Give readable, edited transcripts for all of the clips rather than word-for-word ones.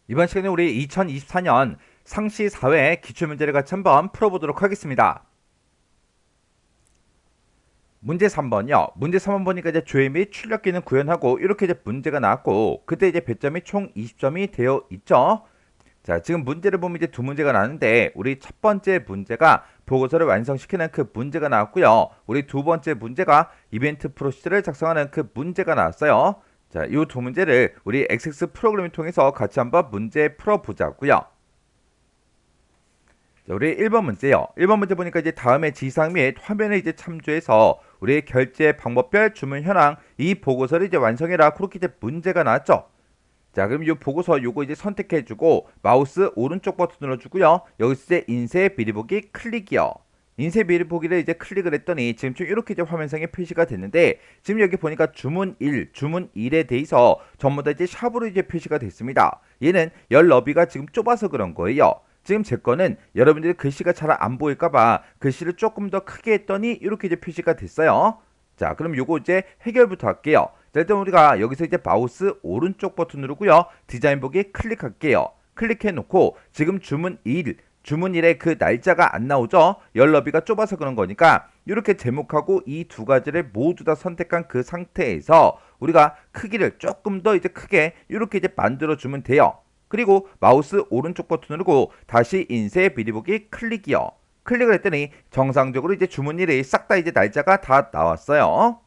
이번 시간에 우리 2024년 상시 사회 기출문제를 같이 한번 풀어보도록 하겠습니다. 문제 3번요. 문제 3번 보니까 이제 조회 및 출력기는 구현하고 이렇게 이제 문제가 나왔고 그때 이제 배점이 총 20점이 되어 있죠. 자, 지금 문제를 보면 이제 두 문제가 나왔는데 우리 첫 번째 문제가 보고서를 완성시키는 그 문제가 나왔고요. 우리 두 번째 문제가 이벤트 프로시저를 작성하는 그 문제가 나왔어요. 자, 이 두 문제를 우리 XX 프로그램을 통해서 같이 한번 문제 풀어보자고요. 자, 우리 1번 문제요. 1번 문제 보니까 이제 다음에 지상 및 화면에 이제 참조해서 우리 결제 방법별 주문 현황 이 보고서를 이제 완성해라. 그렇게 이제 문제가 나왔죠. 자, 그럼 이 보고서 요거 이제 선택해주고 마우스 오른쪽 버튼 눌러주고요. 여기서 이제 인쇄 미리 보기 클릭이요. 인쇄 미리 보기를 이제 클릭을 했더니 지금 좀 이렇게 이제 화면상에 표시가 됐는데 지금 여기 보니까 주문 1, 주문 1에 대해서 전부 다 이제 샵으로 이제 표시가 됐습니다. 얘는 열 너비가 지금 좁아서 그런 거예요. 지금 제 거는 여러분들이 글씨가 잘 안 보일까봐 글씨를 조금 더 크게 했더니 이렇게 이제 표시가 됐어요. 자, 그럼 요거 이제 해결부터 할게요. 자, 일단 우리가 여기서 이제 마우스 오른쪽 버튼 누르고요. 디자인 보기 클릭할게요. 클릭해 놓고 지금 주문 1, 주문 1에 그 날짜가 안 나오죠? 열 너비가 좁아서 그런 거니까 이렇게 제목하고 이 두 가지를 모두 다 선택한 그 상태에서 우리가 크기를 조금 더 이제 크게 이렇게 이제 만들어 주면 돼요. 그리고 마우스 오른쪽 버튼 누르고 다시 인쇄 미리 보기 클릭이요. 클릭을 했더니 정상적으로 이제 주문일이 싹 다 이제 날짜가 다 나왔어요.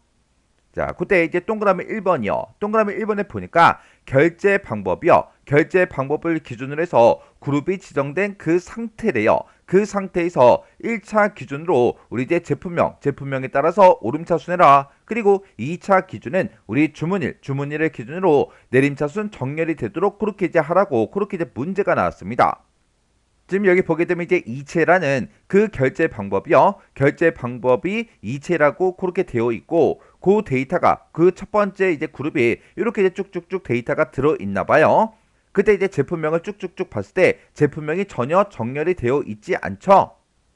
자, 그때 이제 동그라미 1번이요. 동그라미 1번에 보니까 결제 방법이요. 결제 방법을 기준으로 해서 그룹이 지정된 그 상태래요. 그 상태에서 1차 기준으로 우리 이제 제품명에 따라서 오름차순 해라. 그리고 2차 기준은 우리 주문일을 기준으로 내림차순 정렬이 되도록 그렇게 이제 하라고 그렇게 이제 문제가 나왔습니다. 지금 여기 보게 되면 이제 이체라는 그 결제 방법이요. 결제 방법이 이체라고 그렇게 되어 있고 그 데이터가 그 첫 번째 이제 그룹이 이렇게 이제 쭉쭉쭉 데이터가 들어 있나 봐요. 그때 이제 제품명을 쭉쭉쭉 봤을 때 제품명이 전혀 정렬이 되어 있지 않죠.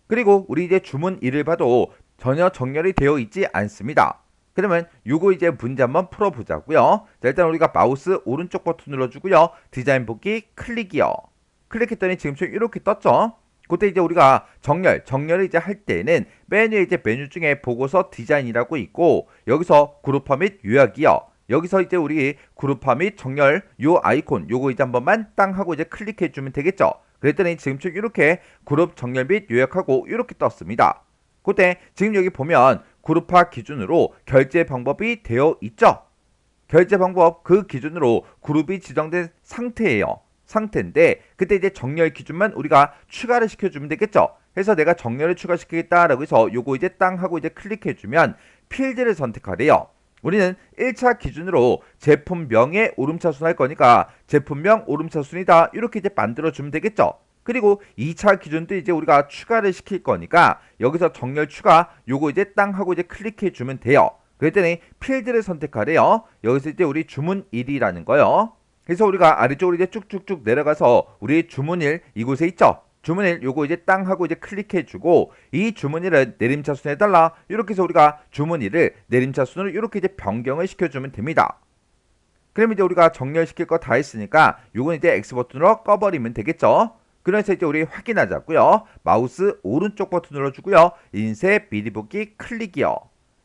그리고 우리 이제 주문 1을 봐도 전혀 정렬이 되어 있지 않습니다. 그러면 요거 이제 문제 한번 풀어보자고요. 자, 일단 우리가 마우스 오른쪽 버튼 눌러주고요. 디자인 보기 클릭이요. 클릭했더니 지금처럼 이렇게 떴죠. 그때 이제 우리가 정렬을 이제 할 때는 메뉴에 이제 메뉴 중에 보고서 디자인이라고 있고 여기서 그룹화 및 요약이요. 여기서 이제 우리 그룹화 및 정렬 요 아이콘 요거 이제 한 번만 땅 하고 이제 클릭해 주면 되겠죠. 그랬더니 지금처럼 이렇게 그룹 정렬 및 요약하고 이렇게 떴습니다. 그때 지금 여기 보면 그룹화 기준으로 결제 방법이 되어 있죠. 결제 방법 그 기준으로 그룹이 지정된 상태예요. 상태인데 그때 이제 정렬 기준만 우리가 추가를 시켜주면 되겠죠. 해서 내가 정렬을 추가시키겠다라고 해서 요거 이제 땅 하고 이제 클릭해주면 필드를 선택하래요. 우리는 1차 기준으로 제품명의 오름차순 할 거니까 제품명 오름차순이다 이렇게 이제 만들어주면 되겠죠. 그리고 2차 기준도 이제 우리가 추가를 시킬 거니까 여기서 정렬 추가 요거 이제 땅 하고 이제 클릭해주면 돼요. 그랬더니 필드를 선택하래요. 여기서 이제 우리 주문일이라는 거요. 그래서 우리가 아래쪽으로 이제 쭉쭉쭉 내려가서 우리 주문일 이곳에 있죠. 주문일 요거 이제 땅 하고 이제 클릭해주고 이 주문일을 내림차순 해달라. 이렇게 해서 우리가 주문일을 내림차순으로 이렇게 이제 변경을 시켜주면 됩니다. 그럼 이제 우리가 정렬시킬 거 다 했으니까 요건 이제 X 버튼으로 꺼버리면 되겠죠. 그래서 이제 우리 확인하자고요. 마우스 오른쪽 버튼 눌러주고요. 인쇄 미리 보기 클릭이요.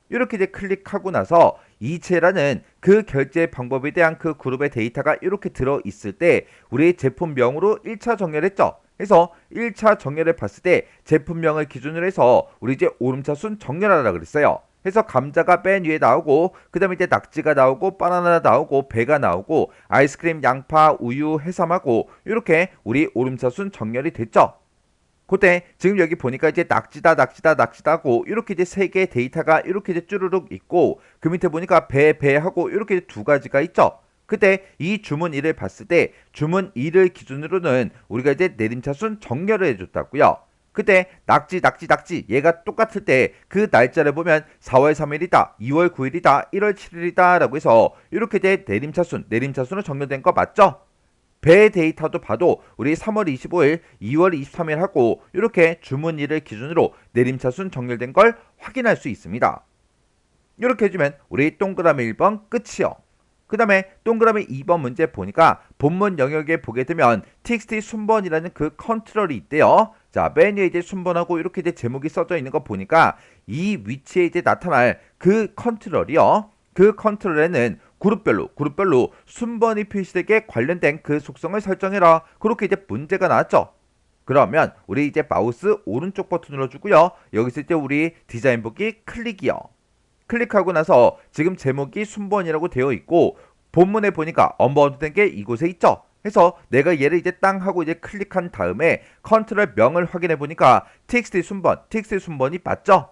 이렇게 이제 클릭하고 나서 이체라는 그 결제 방법에 대한 그 그룹의 데이터가 이렇게 들어 있을 때 우리 제품명으로 1차 정렬했죠. 그래서 1차 정렬을 봤을 때 제품명을 기준으로 해서 우리 이제 오름차순 정렬하라 그랬어요. 그래서 감자가 맨 위에 나오고 그 다음에 이제 낙지가 나오고 바나나 나오고 배가 나오고 아이스크림, 양파, 우유, 해삼하고 이렇게 우리 오름차순 정렬이 됐죠. 그때 지금 여기 보니까 이제 낙지다고 이렇게 이제 세 개의 데이터가 이렇게 이제 쭈르륵 있고 그 밑에 보니까 배하고 이렇게 두 가지가 있죠. 그때 이 주문 1을 봤을 때 주문 1을 기준으로는 우리가 이제 내림차순 정렬을 해줬다고요. 그때 낙지 얘가 똑같을 때 그 날짜를 보면 4월 3일이다 2월 9일이다 1월 7일이다 라고 해서 이렇게 이제 내림차순으로 정렬된 거 맞죠? 배 데이터도 봐도 우리 3월 25일, 2월 23일 하고 이렇게 주문일을 기준으로 내림차순 정렬된 걸 확인할 수 있습니다. 이렇게 해주면 우리 동그라미 1번 끝이요. 그 다음에 동그라미 2번 문제 보니까 본문 영역에 보게 되면 txt 순번이라는 그 컨트롤이 있대요. 자, 맨 위에 이제 순번하고 이렇게 이제 제목이 써져 있는 거 보니까 이 위치에 이제 나타날 그 컨트롤이요. 그 컨트롤에는 그룹별로 순번이 표시되게 관련된 그 속성을 설정해라. 그렇게 이제 문제가 나왔죠. 그러면 우리 이제 마우스 오른쪽 버튼 눌러주고요. 여기서 이제 우리 디자인 보기 클릭이요. 클릭하고 나서 지금 제목이 순번이라고 되어 있고 본문에 보니까 언바운드된 게 이곳에 있죠. 해서 내가 얘를 이제 땅 하고 이제 클릭한 다음에 컨트롤 명을 확인해 보니까 txt 순번이 맞죠?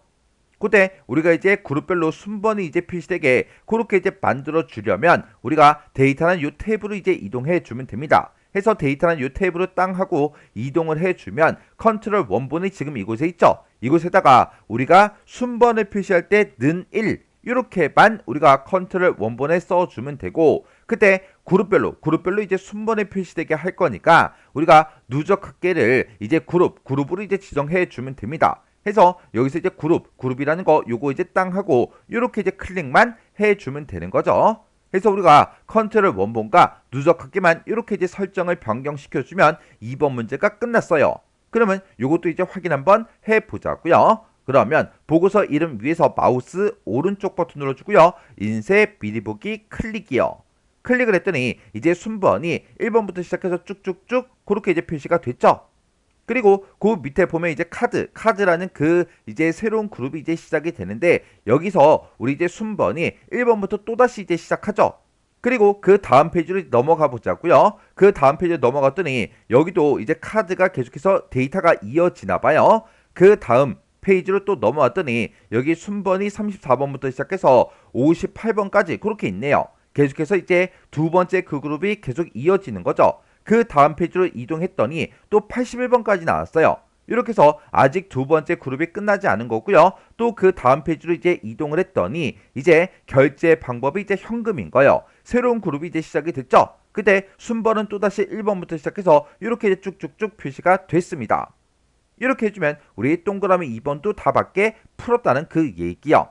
그때 우리가 이제 그룹별로 순번이 이제 표시되게 그렇게 이제 만들어 주려면 우리가 데이터는 이 탭으로 이제 이동해 주면 됩니다. 해서 데이터는 이 탭으로 땅 하고 이동을 해주면 컨트롤 원본이 지금 이곳에 있죠. 이곳에다가 우리가 순번을 표시할 때 는 1 이렇게만 우리가 컨트롤 원본에 써주면 되고 그때 그룹별로 이제 순번에 표시되게 할 거니까 우리가 누적 합계를 이제 그룹으로 이제 지정해 주면 됩니다. 해서 여기서 이제 그룹이라는 거 요거 이제 땅 하고 이렇게 이제 클릭만 해주면 되는 거죠. 그래서 우리가 컨트롤 원본과 누적하기만 이렇게 이제 설정을 변경시켜주면 2번 문제가 끝났어요. 그러면 이것도 이제 확인 한번 해보자고요. 그러면 보고서 이름 위에서 마우스 오른쪽 버튼 눌러주고요. 인쇄 미리 보기 클릭이요. 클릭을 했더니 이제 순번이 1번부터 시작해서 쭉쭉쭉 그렇게 이제 표시가 됐죠. 그리고 그 밑에 보면 이제 카드라는 그 이제 새로운 그룹이 이제 시작이 되는데 여기서 우리 이제 순번이 1번부터 또다시 이제 시작하죠. 그리고 그 다음 페이지로 넘어가 보자고요. 그 다음 페이지로 넘어갔더니 여기도 이제 카드가 계속해서 데이터가 이어지나 봐요. 그 다음 페이지로 또 넘어왔더니 여기 순번이 34번부터 시작해서 58번까지 그렇게 있네요. 계속해서 이제 두 번째 그 그룹이 계속 이어지는 거죠. 그 다음 페이지로 이동했더니 또 81번까지 나왔어요. 이렇게 해서 아직 두 번째 그룹이 끝나지 않은 거고요. 또 그 다음 페이지로 이제 이동을 했더니 이제 결제 방법이 이제 현금인 거예요. 새로운 그룹이 이제 시작이 됐죠. 그때 순번은 또다시 1번부터 시작해서 이렇게 이제 쭉쭉쭉 표시가 됐습니다. 이렇게 해주면 우리 동그라미 2번도 다 맞게 풀었다는 그 얘기요.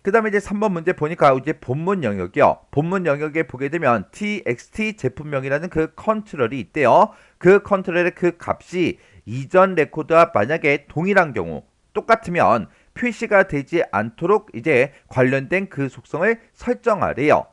그 다음에 이제 3번 문제 보니까 이제 본문 영역이요. 본문 영역에 보게 되면 txt 제품명이라는 그 컨트롤이 있대요. 그 컨트롤의 그 값이 이전 레코드와 만약에 동일한 경우 똑같으면 표시가 되지 않도록 이제 관련된 그 속성을 설정하래요.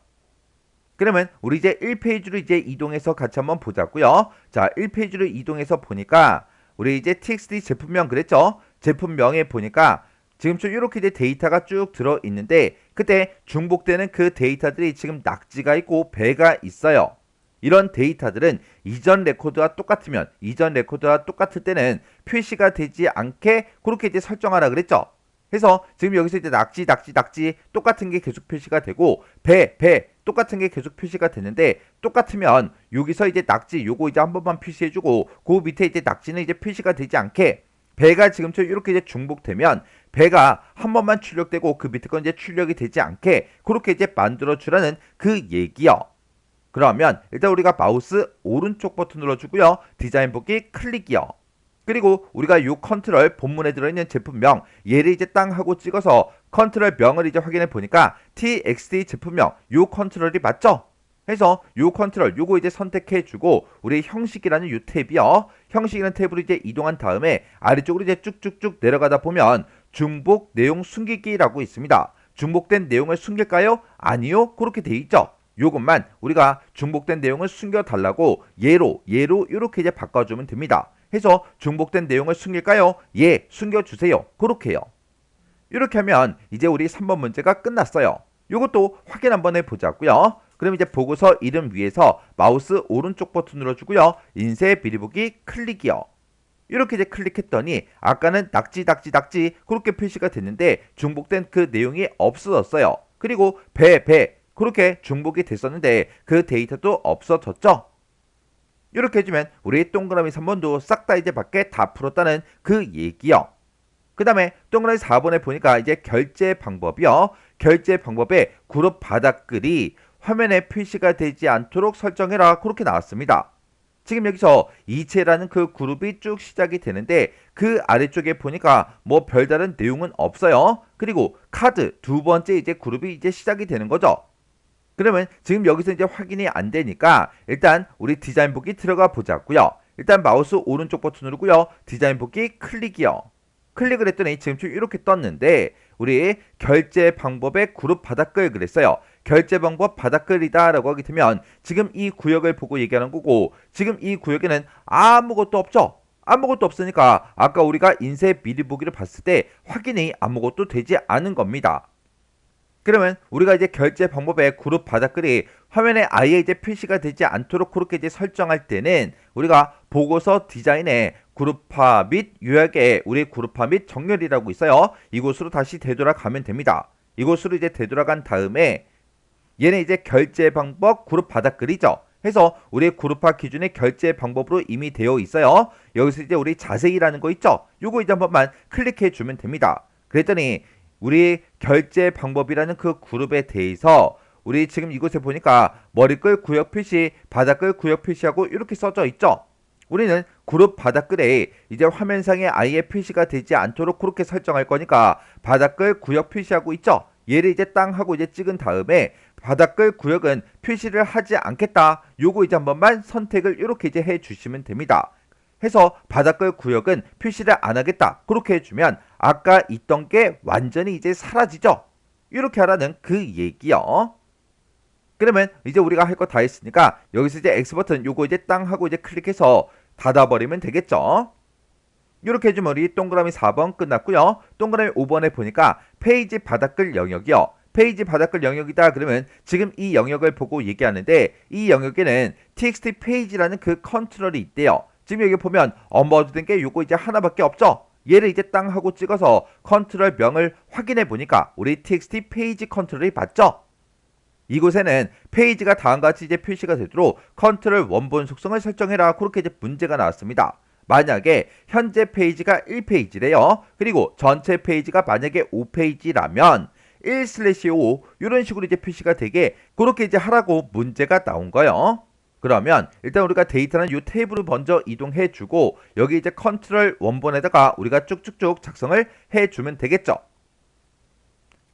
그러면 우리 이제 1페이지로 이제 이동해서 같이 한번 보자고요. 자, 1페이지로 이동해서 보니까 우리 이제 txt 제품명 그랬죠? 제품명에 보니까 지금 좀 이렇게 이제 데이터가 쭉 들어 있는데 그때 중복되는 그 데이터들이 지금 낙지가 있고 배가 있어요. 이런 데이터들은 이전 레코드와 똑같을 때는 표시가 되지 않게 그렇게 이제 설정하라 그랬죠. 그래서 지금 여기서 이제 낙지 똑같은 게 계속 표시가 되고 배 똑같은 게 계속 표시가 되는데 똑같으면 여기서 이제 낙지 요거 이제 한 번만 표시해주고 그 밑에 이제 낙지는 이제 표시가 되지 않게 배가 지금처럼 이렇게 이제 중복되면 배가 한 번만 출력되고 그 밑에 건 이제 출력이 되지 않게 그렇게 이제 만들어 주라는 그 얘기요. 그러면 일단 우리가 마우스 오른쪽 버튼 눌러주고요. 디자인 보기 클릭이요. 그리고 우리가 이 컨트롤 본문에 들어있는 제품명 얘를 이제 땅 하고 찍어서 컨트롤 명을 이제 확인해 보니까 txt 제품명 이 컨트롤이 맞죠? 해서 요 컨트롤 요거 이제 선택해 주고 우리 형식이라는 요 탭이요. 형식이라는 탭으로 이제 이동한 다음에 아래쪽으로 이제 쭉쭉쭉 내려가다 보면 중복 내용 숨기기라고 있습니다. 중복된 내용을 숨길까요? 아니요. 그렇게 돼 있죠. 요것만 우리가 중복된 내용을 숨겨 달라고 얘로 이렇게 이제 바꿔주면 됩니다. 해서 중복된 내용을 숨길까요? 예, 숨겨주세요. 그렇게요. 이렇게 하면 이제 우리 3번 문제가 끝났어요. 요것도 확인 한번 해보자고요. 그럼 이제 보고서 이름 위에서 마우스 오른쪽 버튼 눌러주고요. 인쇄 미리 보기 클릭이요. 이렇게 이제 클릭했더니 아까는 낙지 그렇게 표시가 됐는데 중복된 그 내용이 없어졌어요. 그리고 배 그렇게 중복이 됐었는데 그 데이터도 없어졌죠. 이렇게 해주면 우리 동그라미 3번도 싹 다 이제 밖에 다 풀었다는 그 얘기요. 그 다음에 동그라미 4번에 보니까 이제 결제 방법이요. 결제 방법에 그룹 바닥글이 화면에 표시가 되지 않도록 설정해라 그렇게 나왔습니다. 지금 여기서 이체라는 그 그룹이 쭉 시작이 되는데 그 아래쪽에 보니까 뭐 별다른 내용은 없어요. 그리고 카드 두 번째 이제 그룹이 이제 시작이 되는 거죠. 그러면 지금 여기서 이제 확인이 안 되니까 일단 우리 디자인 보기 들어가 보자고요. 일단 마우스 오른쪽 버튼 누르고요. 디자인 보기 클릭이요. 클릭을 했더니 지금 이렇게 떴는데 우리 결제 방법의 그룹 바닥글 그랬어요. 결제 방법 바닥글이다 라고 하게 되면 지금 이 구역을 보고 얘기하는 거고 지금 이 구역에는 아무것도 없죠. 아무것도 없으니까 아까 우리가 인쇄 미리 보기를 봤을 때 확인이 아무것도 되지 않은 겁니다. 그러면 우리가 이제 결제 방법의 그룹 바닥글이 화면에 아예 이제 표시가 되지 않도록 그렇게 이제 설정할 때는 우리가 보고서 디자인의 그룹화 및 요약에 우리 그룹화 및 정렬이라고 있어요. 이곳으로 다시 되돌아가면 됩니다. 이곳으로 이제 되돌아간 다음에 얘는 이제 결제 방법 그룹 바닥글이죠. 해서 우리 그룹화 기준의 결제 방법으로 이미 되어 있어요. 여기서 이제 우리 자세히라는 거 있죠. 요거 이제 한 번만 클릭해 주면 됩니다. 그랬더니 우리 결제 방법이라는 그 그룹에 대해서 우리 지금 이곳에 보니까 머리글 구역 표시, 바닥글 구역 표시하고 이렇게 써져 있죠. 우리는 그룹 바닥글에 이제 화면상에 아예 표시가 되지 않도록 그렇게 설정할 거니까 바닥글 구역 표시하고 있죠. 얘를 이제 땅 하고 이제 찍은 다음에 바닥글 구역은 표시를 하지 않겠다. 요거 이제 한 번만 선택을 이렇게 이제 해 주시면 됩니다. 해서 바닥글 구역은 표시를 안 하겠다. 그렇게 해주면 아까 있던 게 완전히 이제 사라지죠. 이렇게 하라는 그 얘기요. 그러면 이제 우리가 할 거 다 했으니까 여기서 이제 X 버튼 요거 이제 땅 하고 이제 클릭해서 닫아버리면 되겠죠. 이렇게 해주면 우리 동그라미 4번 끝났고요. 동그라미 5번에 보니까 페이지 바닥글 영역이요. 페이지 바닥글 영역이다 그러면 지금 이 영역을 보고 얘기하는데 이 영역에는 txt 페이지라는 그 컨트롤이 있대요. 지금 여기 보면 업로드된 게 요거 이제 하나밖에 없죠. 얘를 이제 땅 하고 찍어서 컨트롤 명을 확인해 보니까 우리 txt 페이지 컨트롤이 맞죠? 이곳에는 페이지가 다음과 같이 이제 표시가 되도록 컨트롤 원본 속성을 설정해라. 그렇게 이제 문제가 나왔습니다. 만약에 현재 페이지가 1페이지래요. 그리고 전체 페이지가 만약에 5페이지라면 1/5 이런 식으로 이제 표시가 되게 그렇게 이제 하라고 문제가 나온 거예요. 그러면 일단 우리가 데이터는 이 테이블을 먼저 이동해 주고 여기 이제 컨트롤 원본에다가 우리가 쭉쭉쭉 작성을 해 주면 되겠죠.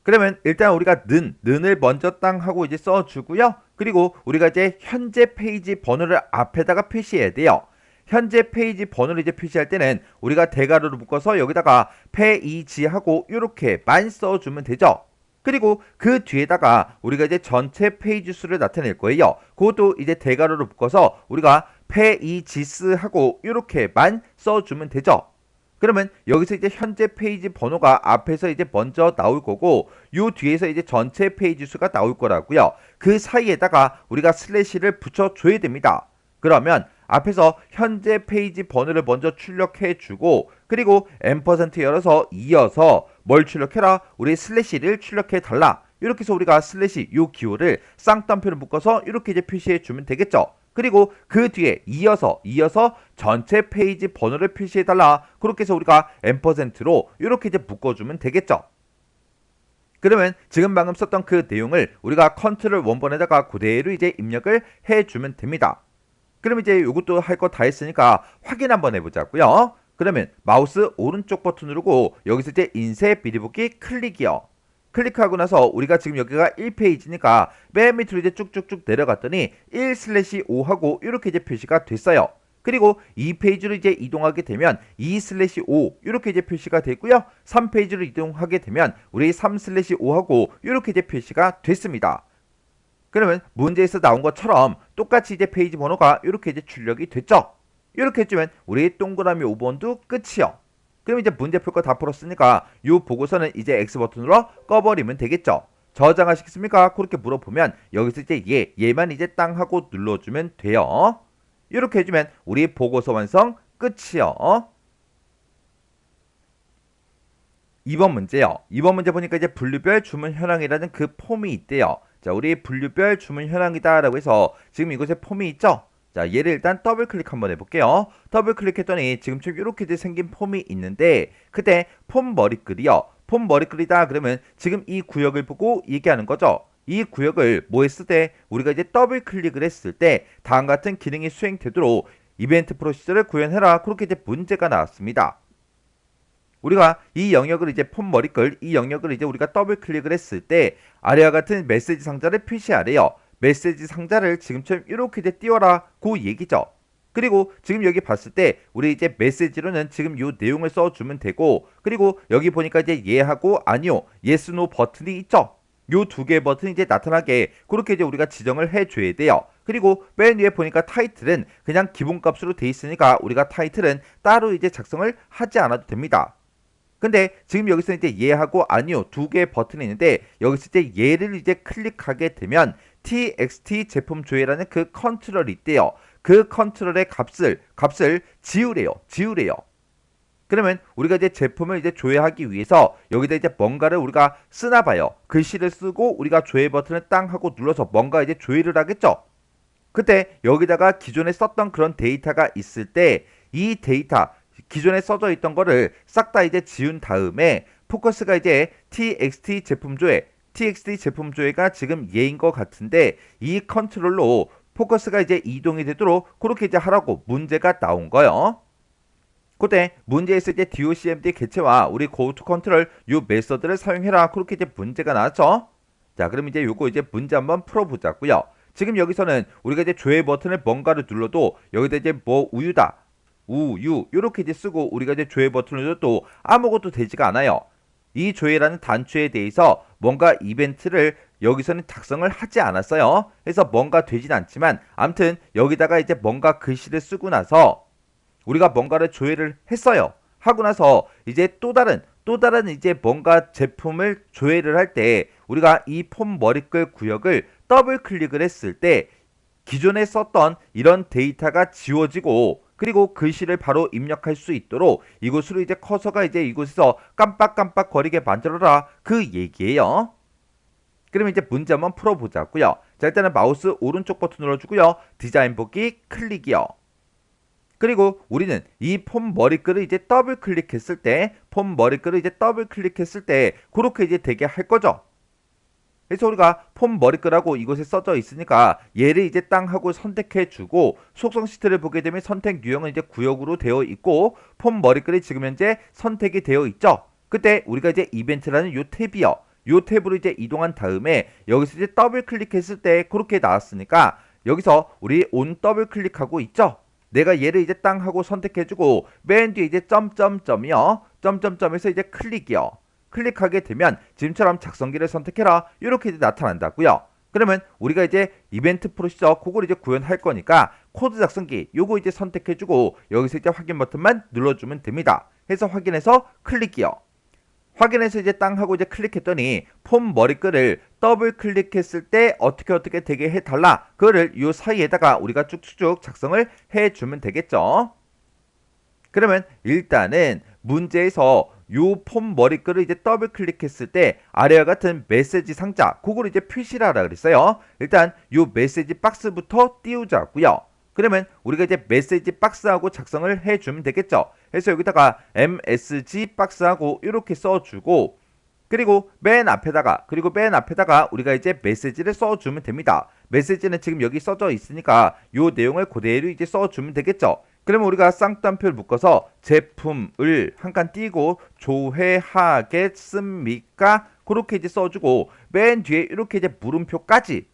그러면 일단 우리가 는을 먼저 땅 하고 이제 써 주고요. 그리고 우리가 이제 현재 페이지 번호를 앞에다가 표시해야 돼요. 현재 페이지 번호를 이제 표시할 때는 우리가 대괄호로 묶어서 여기다가 페이지하고 이렇게만 써주면 되죠. 그리고 그 뒤에다가 우리가 이제 전체 페이지 수를 나타낼 거예요. 그것도 이제 대괄호로 묶어서 우리가 페이지스하고 이렇게만 써주면 되죠. 그러면 여기서 이제 현재 페이지 번호가 앞에서 이제 먼저 나올 거고 요 뒤에서 이제 전체 페이지 수가 나올 거라고요. 그 사이에다가 우리가 슬래시를 붙여줘야 됩니다. 그러면 앞에서 현재 페이지 번호를 먼저 출력해 주고 그리고 앰퍼센트 열어서 이어서 뭘 출력해라? 우리 슬래시를 출력해 달라. 이렇게 해서 우리가 슬래시 요 기호를 쌍따옴표를 묶어서 이렇게 이제 표시해 주면 되겠죠. 그리고 그 뒤에 이어서 전체 페이지 번호를 표시해 달라. 그렇게 해서 우리가 앰퍼센트로 이렇게 이제 묶어주면 되겠죠. 그러면 지금 방금 썼던 그 내용을 우리가 컨트롤 원본에다가 그대로 이제 입력을 해주면 됩니다. 그럼 이제 이것도 할 거 다 했으니까 확인 한번 해보자고요. 그러면 마우스 오른쪽 버튼 누르고 여기서 이제 인쇄 미리 보기 클릭이요. 클릭하고 나서 우리가 지금 여기가 1페이지니까 맨 밑으로 이제 쭉쭉쭉 내려갔더니 1/5 하고 이렇게 이제 표시가 됐어요. 그리고 2페이지로 이제 이동하게 되면 2/5 이렇게 이제 표시가 됐고요. 3페이지로 이동하게 되면 우리 3/5 하고 이렇게 이제 표시가 됐습니다. 그러면 문제에서 나온 것처럼 똑같이 이제 페이지 번호가 이렇게 이제 출력이 됐죠. 이렇게 해주면 우리 동그라미 5번도 끝이요. 그럼 이제 문제 풀 거 다 풀었으니까 이 보고서는 이제 X 버튼으로 꺼버리면 되겠죠. 저장하시겠습니까? 그렇게 물어보면 여기서 이제 얘만 이제 땅 하고 눌러주면 돼요. 이렇게 해주면 우리 보고서 완성 끝이요. 2번 문제요. 2번 문제 보니까 이제 분류별 주문 현황이라는 그 폼이 있대요. 자, 우리 분류별 주문 현황이다 라고 해서 지금 이곳에 폼이 있죠? 자, 얘를 일단 더블 클릭 한번 해볼게요. 더블 클릭했더니 지금쯤 이렇게 생긴 폼이 있는데 그때 폼 머리글이요. 폼 머리글이다 그러면 지금 이 구역을 보고 얘기하는 거죠. 이 구역을 뭐 했을 때 우리가 이제 더블 클릭을 했을 때 다음 같은 기능이 수행되도록 이벤트 프로시저를 구현해라. 그렇게 이제 문제가 나왔습니다. 우리가 이 영역을 이제 폼 머리글 이 영역을 이제 우리가 더블 클릭을 했을 때 아래와 같은 메시지 상자를 표시하래요. 메시지 상자를 지금처럼 이렇게 이제 띄워라 그 얘기죠. 그리고 지금 여기 봤을 때 우리 이제 메시지로는 지금 요 내용을 써주면 되고, 그리고 여기 보니까 이제 예하고 아니요, yes, no 버튼이 있죠. 요 두 개의 버튼이 이제 나타나게 그렇게 이제 우리가 지정을 해줘야 돼요. 그리고 맨 위에 보니까 타이틀은 그냥 기본값으로 돼 있으니까 우리가 타이틀은 따로 이제 작성을 하지 않아도 됩니다. 근데 지금 여기서 이제 예하고 아니요 두 개의 버튼이 있는데 여기서 이제 예를 이제 클릭하게 되면 txt 제품 조회라는 그 컨트롤이 있대요. 그 컨트롤의 값을 지우래요. 그러면 우리가 이제 제품을 이제 조회하기 위해서 여기다 이제 뭔가를 우리가 쓰나 봐요. 글씨를 쓰고 우리가 조회 버튼을 땅 하고 눌러서 뭔가 이제 조회를 하겠죠. 그때 여기다가 기존에 썼던 그런 데이터가 있을 때 이 데이터 기존에 써져 있던 거를 싹 다 이제 지운 다음에 포커스가 이제 txt 제품 조회가 지금 얘인 것 같은데 이 컨트롤로 포커스가 이제 이동이 되도록 그렇게 이제 하라고 문제가 나온 거예요. 그때 문제에서 이제 docmd 개체와 우리 goto 컨트롤 요 메서드를 사용해라 그렇게 이제 문제가 나왔죠. 자, 그럼 이제 요거 이제 문제 한번 풀어보자고요. 지금 여기서는 우리가 이제 조회 버튼을 뭔가를 눌러도 여기다 이제 뭐 우유 요렇게 이제 쓰고 우리가 이제 조회 버튼을 눌러도 아무것도 되지가 않아요. 이 조회라는 단추에 대해서 뭔가 이벤트를 여기서는 작성을 하지 않았어요. 그래서 뭔가 되진 않지만 암튼 여기다가 이제 뭔가 글씨를 쓰고 나서 우리가 뭔가를 조회를 했어요. 하고 나서 이제 또 다른 이제 뭔가 제품을 조회를 할 때 우리가 이 폼 머리글 구역을 더블 클릭을 했을 때 기존에 썼던 이런 데이터가 지워지고 그리고 글씨를 바로 입력할 수 있도록 이곳으로 이제 커서가 이제 이곳에서 깜빡깜빡 거리게 만들어라 그 얘기예요. 그러면 이제 문제 한번 풀어보자고요. 자, 일단은 마우스 오른쪽 버튼 눌러주고요. 디자인 보기 클릭이요. 그리고 우리는 이 폼 머리글을 이제 더블 클릭했을 때 그렇게 이제 되게 할 거죠. 그래서 우리가 폼 머리글하고 이곳에 써져 있으니까 얘를 이제 땅 하고 선택해 주고 속성 시트를 보게 되면 선택 유형은 이제 구역으로 되어 있고 폼 머리글이 지금 현재 선택이 되어 있죠. 그때 우리가 이제 이벤트라는 요 탭이요. 요 탭으로 이제 이동한 다음에 여기서 이제 더블 클릭했을 때 그렇게 나왔으니까 여기서 우리 온 더블 클릭하고 있죠. 내가 얘를 이제 땅 하고 선택해주고 맨 뒤에 이제 점점점이요. 점점점에서 이제 클릭이요. 클릭하게 되면 지금처럼 작성기를 선택해라 이렇게 이제 나타난다고요. 그러면 우리가 이제 이벤트 프로시저 그걸 이제 구현할 거니까 코드 작성기 요거 이제 선택해주고 여기서 이제 확인 버튼만 눌러주면 됩니다. 해서 확인해서 클릭이요. 확인해서 이제 땅 하고 이제 클릭했더니 폼 머리글을 더블 클릭했을 때 어떻게 되게 해달라 그거를 요 사이에다가 우리가 쭉쭉쭉 작성을 해주면 되겠죠. 그러면 일단은 문제에서 요 폼 머리글을 이제 더블 클릭했을 때 아래와 같은 메시지 상자 그걸 이제 표시를 하라 그랬어요. 일단 요 메시지 박스부터 띄우자고요. 그러면 우리가 이제 메시지 박스하고 작성을 해주면 되겠죠. 그래서 여기다가 msg 박스하고 이렇게 써주고 그리고 맨 앞에다가 우리가 이제 메시지를 써주면 됩니다. 메시지는 지금 여기 써져 있으니까 요 내용을 그대로 이제 써주면 되겠죠. 그러면 우리가 쌍따옴표를 묶어서 제품을 한 칸 띄고 조회하겠습니까? 그렇게 이제 써주고 맨 뒤에 이렇게 이제 물음표까지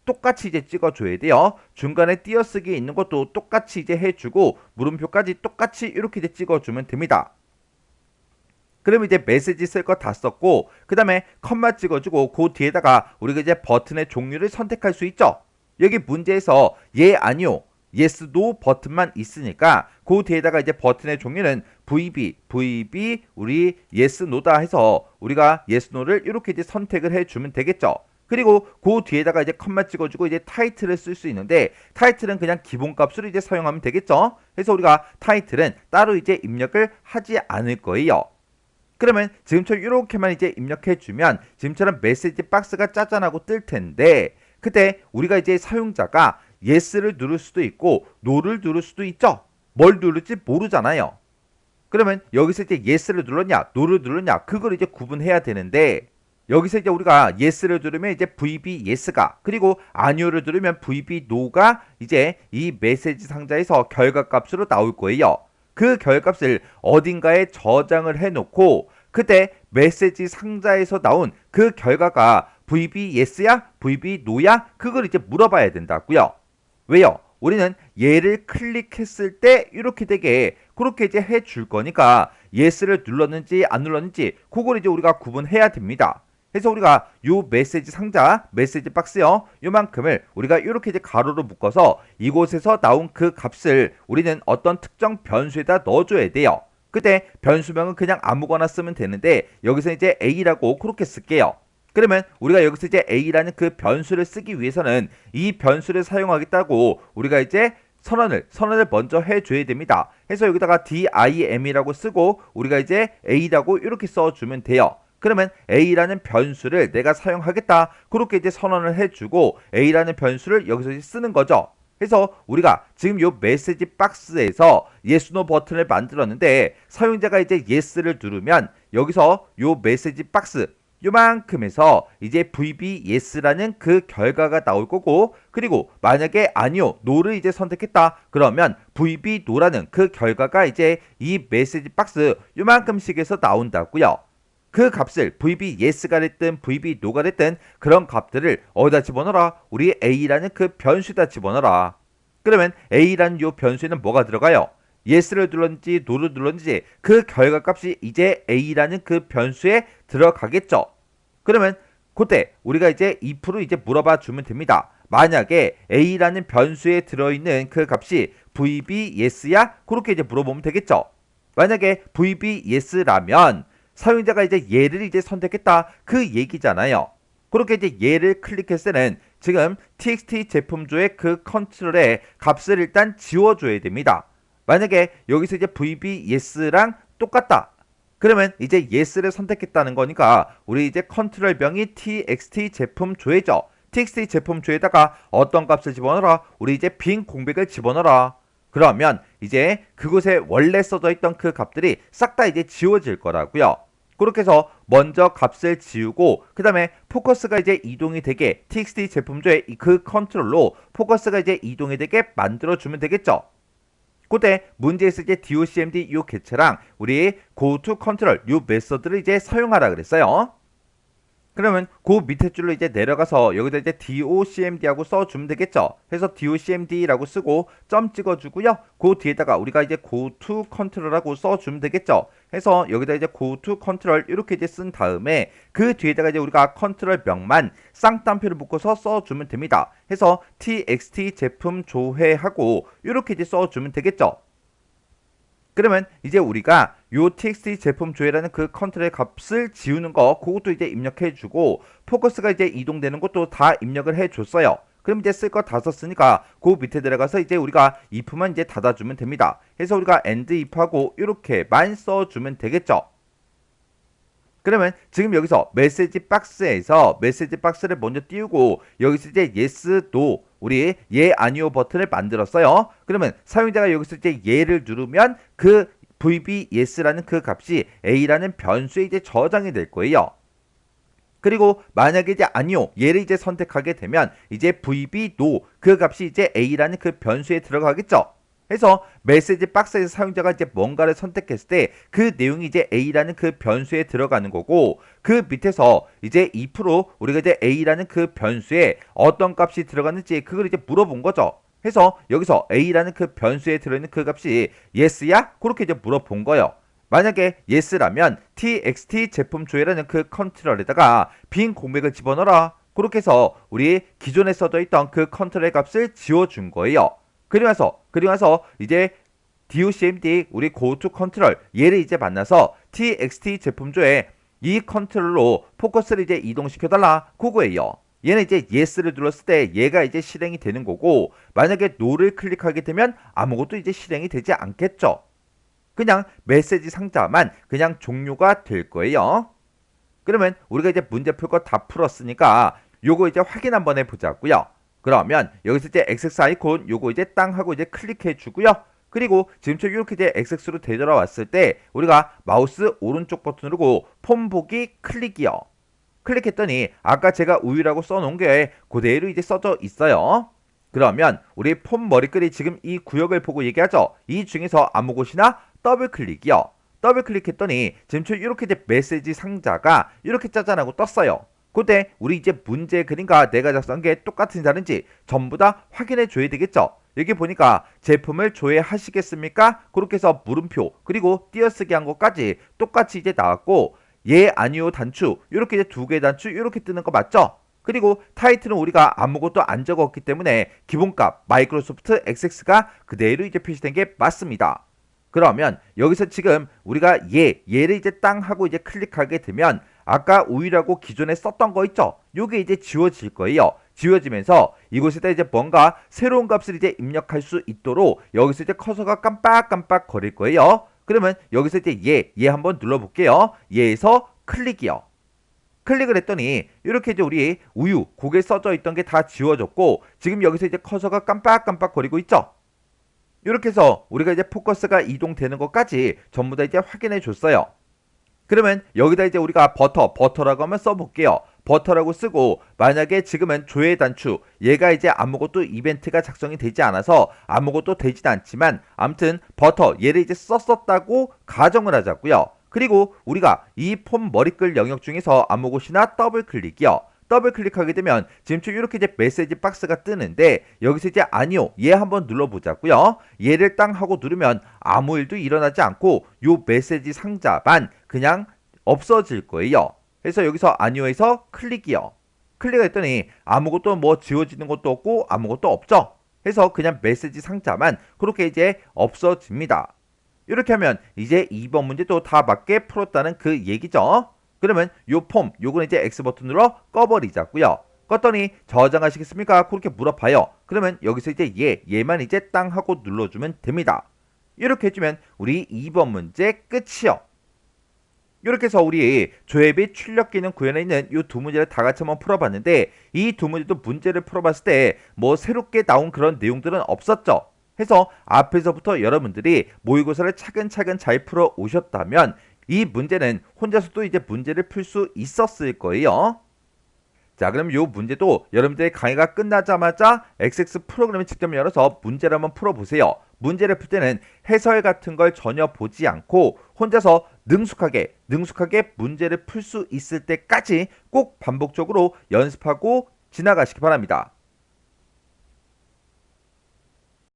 똑같이 이제 찍어줘야 돼요. 중간에 띄어쓰기 있는 것도 똑같이 이제 해주고 물음표까지 똑같이 이렇게 이제 찍어주면 됩니다. 그러면 이제 메시지 쓸 거 다 썼고 그 다음에 컴마 찍어주고 그 뒤에다가 우리가 이제 버튼의 종류를 선택할 수 있죠. 여기 문제에서 예 아니요 yes no 버튼만 있으니까 그 뒤에다가 이제 버튼의 종류는 VB 우리 yes no다 해서 우리가 yes no를 이렇게 이제 선택을 해주면 되겠죠. 그리고 그 뒤에다가 이제 컴마 찍어주고 이제 타이틀을 쓸 수 있는데 타이틀은 그냥 기본값으로 이제 사용하면 되겠죠. 그래서 우리가 타이틀은 따로 이제 입력을 하지 않을 거예요. 그러면 지금처럼 이렇게만 이제 입력해주면 지금처럼 메시지 박스가 짜잔하고 뜰 텐데 그때 우리가 이제 사용자가 yes를 누를 수도 있고 no를 누를 수도 있죠. 뭘 누를지 모르잖아요. 그러면 여기서 이제 yes를 눌렀냐 no를 눌렀냐 그걸 이제 구분해야 되는데 여기서 이제 우리가 yes를 누르면 이제 VB yes가 그리고 아니오를 누르면 VB no가 이제 이 메시지 상자에서 결과값으로 나올 거예요. 그 결값을 어딘가에 저장을 해놓고 그때 메시지 상자에서 나온 그 결과가 VB yes야? VB no야? 그걸 이제 물어봐야 된다고요. 왜요? 우리는 얘를 클릭했을 때 이렇게 되게 그렇게 이제 해줄 거니까 yes를 눌렀는지 안 눌렀는지 그걸 이제 우리가 구분해야 됩니다. 그래서 우리가 요 메시지 상자, 메시지 박스요, 요만큼을 우리가 이렇게 이제 가로로 묶어서 이곳에서 나온 그 값을 우리는 어떤 특정 변수에다 넣어줘야 돼요. 그때 변수명은 그냥 아무거나 쓰면 되는데 여기서 이제 a라고 그렇게 쓸게요. 그러면 우리가 여기서 이제 a라는 그 변수를 쓰기 위해서는 이 변수를 사용하겠다고 우리가 이제 선언을 먼저 해줘야 됩니다. 그래서 여기다가 dim이라고 쓰고 우리가 이제 a라고 이렇게 써주면 돼요. 그러면 a라는 변수를 내가 사용하겠다 그렇게 이제 선언을 해주고 a라는 변수를 여기서 이제 쓰는 거죠. 그래서 우리가 지금 요 메시지 박스에서 yes, no 버튼을 만들었는데 사용자가 이제 yes를 누르면 여기서 요 메시지 박스 요만큼에서 이제 VB yes라는 그 결과가 나올 거고 그리고 만약에 아니요 no를 이제 선택했다 그러면 VB no라는 그 결과가 이제 이 메시지 박스 요만큼씩에서 나온다고요. 그 값을 VB yes가 됐든 VB no가 됐든 그런 값들을 어디다 집어넣어라? 우리 a라는 그 변수에다 집어넣어라. 그러면 a라는 요 변수에는 뭐가 들어가요? yes를 눌렀는지 no를 눌렀는지 그 결과값이 이제 a라는 그 변수에 들어가겠죠. 그러면 그때 우리가 이제 if로 이제 물어봐 주면 됩니다. 만약에 a라는 변수에 들어있는 그 값이 VB yes야? 그렇게 이제 물어보면 되겠죠. 만약에 VB yes라면 사용자가 이제 얘를 이제 선택했다 그 얘기잖아요. 그렇게 이제 얘를 클릭했을 때는 지금 txt 제품조의 그 컨트롤의 값을 일단 지워줘야 됩니다. 만약에 여기서 이제 VB yes랑 똑같다. 그러면 이제 yes를 선택했다는 거니까 우리 이제 컨트롤 명이 txt 제품조회죠. txt 제품조에다가 어떤 값을 집어넣어라? 우리 이제 빈 공백을 집어넣어라. 그러면 이제 그곳에 원래 써져 있던 그 값들이 싹 다 이제 지워질 거라고요. 그렇게 해서 먼저 값을 지우고 그 다음에 포커스가 이제 이동이 되게 txt 제품조의 그 컨트롤로 포커스가 이제 이동이 되게 만들어주면 되겠죠. 그때 문제에서 이제 docmd 요 개체랑 우리 goToControl 요 메서드를 이제 사용하라 그랬어요. 그러면 그 밑에 줄로 이제 내려가서 여기다 이제 docmd하고 써주면 되겠죠. 그래서 docmd라고 쓰고 점 찍어주고요. 그 뒤에다가 우리가 이제 goToControl하고 써주면 되겠죠. 해서 여기다 이제 goToControl 이렇게 이제 쓴 다음에 그 뒤에다가 이제 우리가 컨트롤 명만 쌍따옴표를 묶어서 써주면 됩니다. 해서 txt 제품 조회하고 이렇게 이제 써주면 되겠죠. 그러면 이제 우리가 요 txt 제품 조회라는 그 컨트롤의 값을 지우는 거 그것도 이제 입력해주고 포커스가 이제 이동되는 것도 다 입력을 해줬어요. 그럼 이제 쓸 거 다 썼으니까 그 밑에 들어가서 이제 우리가 if만 이제 닫아주면 됩니다. 그래서 우리가 end if하고 이렇게만 써주면 되겠죠. 그러면 지금 여기서 메시지 박스에서 메시지 박스를 먼저 띄우고 여기서 이제 yes, no 우리 예 아니오 버튼을 만들었어요. 그러면 사용자가 여기서 이제 예를 누르면 그 VB yes라는 그 값이 a라는 변수에 이제 저장이 될 거예요. 그리고 만약에 이제 아니요 얘를 이제 선택하게 되면 이제 VB no 그 값이 이제 a라는 그 변수에 들어가겠죠. 해서 메시지 박스에서 사용자가 이제 뭔가를 선택했을 때 그 내용이 이제 a라는 그 변수에 들어가는 거고 그 밑에서 이제 if로 우리가 이제 a라는 그 변수에 어떤 값이 들어갔는지 그걸 이제 물어본 거죠. 해서 여기서 a라는 그 변수에 들어있는 그 값이 yes야? 그렇게 이제 물어본 거예요. 만약에 yes라면 txt 제품 조회라는 그 컨트롤에다가 빈 공백을 집어넣어라. 그렇게 해서 우리 기존에 써져 있던 그 컨트롤의 값을 지워준 거예요. 그리고 나서 이제 docmd 우리 goToControl 얘를 이제 만나서 txt 제품조에 이 컨트롤로 포커스를 이제 이동시켜달라 그거예요. 얘는 이제 yes를 눌렀을 때 얘가 이제 실행이 되는 거고 만약에 no를 클릭하게 되면 아무것도 이제 실행이 되지 않겠죠. 그냥 메시지 상자만 그냥 종료가 될 거예요. 그러면 우리가 이제 문제 풀 거 다 풀었으니까 요거 이제 확인 한번 해보자고요. 그러면 여기서 이제 XX 아이콘 요거 이제 땅 하고 이제 클릭해 주고요. 그리고 지금처럼 이렇게 이제 XX로 되돌아왔을 때 우리가 마우스 오른쪽 버튼 누르고 폼 보기 클릭이요. 클릭했더니 아까 제가 우유라고 써놓은 게 그대로 이제 써져 있어요. 그러면 우리 폼 머리글이 지금 이 구역을 보고 얘기하죠. 이 중에서 아무 곳이나 더블 클릭이요. 더블 클릭했더니 지금 이렇게 이제 메시지 상자가 이렇게 짜잔하고 떴어요. 그때 우리 이제 문제 그림과 내가 작성한 게 똑같은지 다른지 전부 다 확인해 줘야 되겠죠. 여기 보니까 제품을 조회하시겠습니까? 그렇게 해서 물음표 그리고 띄어쓰기 한 것까지 똑같이 이제 나왔고, 예 아니요 단추 이렇게 이제 두 개 단추 이렇게 뜨는 거 맞죠? 그리고 타이틀은 우리가 아무것도 안 적었기 때문에 기본값 마이크로소프트 XX가 그대로 이제 표시된 게 맞습니다. 그러면 여기서 지금 우리가 얘를 이제 땅 하고 이제 클릭하게 되면 아까 우유라고 기존에 썼던 거 있죠? 요게 이제 지워질 거예요. 지워지면서 이곳에다 이제 뭔가 새로운 값을 이제 입력할 수 있도록 여기서 이제 커서가 깜빡깜빡 거릴 거예요. 그러면 여기서 이제 얘 한번 눌러볼게요. 얘에서 클릭이요. 클릭을 했더니 이렇게 이제 우리 우유 고개 써져 있던 게 다 지워졌고, 지금 여기서 이제 커서가 깜빡깜빡 거리고 있죠? 이렇게 해서 우리가 이제 포커스가 이동되는 것까지 전부 다 이제 확인해 줬어요. 그러면 여기다 이제 우리가 버터라고 한번 써볼게요. 버터라고 쓰고, 만약에 지금은 조회 단추 얘가 이제 아무것도 이벤트가 작성이 되지 않아서 아무것도 되진 않지만 아무튼 버터 얘를 이제 썼었다고 가정을 하자고요. 그리고 우리가 이 폼 머리글 영역 중에서 아무 곳이나 더블 클릭이요. 더블 클릭하게 되면 지금 이렇게 이제 메시지 박스가 뜨는데 여기서 이제 아니요 얘 한번 눌러보자고요. 얘를 땅 하고 누르면 아무 일도 일어나지 않고 요 메시지 상자만 그냥 없어질 거예요. 그래서 여기서 아니요에서 클릭이요. 클릭했더니 아무것도 뭐 지워지는 것도 없고 아무것도 없죠. 그래서 그냥 메시지 상자만 그렇게 이제 없어집니다. 이렇게 하면 이제 2번 문제도 다 맞게 풀었다는 그 얘기죠. 그러면 요 폼 요거는 이제 X 버튼 눌러 꺼버리자고요. 껐더니 저장하시겠습니까? 그렇게 물어봐요. 그러면 여기서 이제 얘만 이제 땅 하고 눌러주면 됩니다. 이렇게 해주면 우리 2번 문제 끝이요. 이렇게 해서 우리 조회 및 출력 기능 구현에 있는 이 두 문제를 다 같이 한번 풀어봤는데, 이 두 문제도 문제를 풀어봤을 때 뭐 새롭게 나온 그런 내용들은 없었죠. 해서 앞에서부터 여러분들이 모의고사를 차근차근 잘 풀어 오셨다면 이 문제는 혼자서도 이제 문제를 풀 수 있었을 거예요. 자, 그럼 이 문제도 여러분들의 강의가 끝나자마자 XX 프로그램을 직접 열어서 문제를 한번 풀어보세요. 문제를 풀 때는 해설 같은 걸 전혀 보지 않고 혼자서 능숙하게 문제를 풀 수 있을 때까지 꼭 반복적으로 연습하고 지나가시기 바랍니다.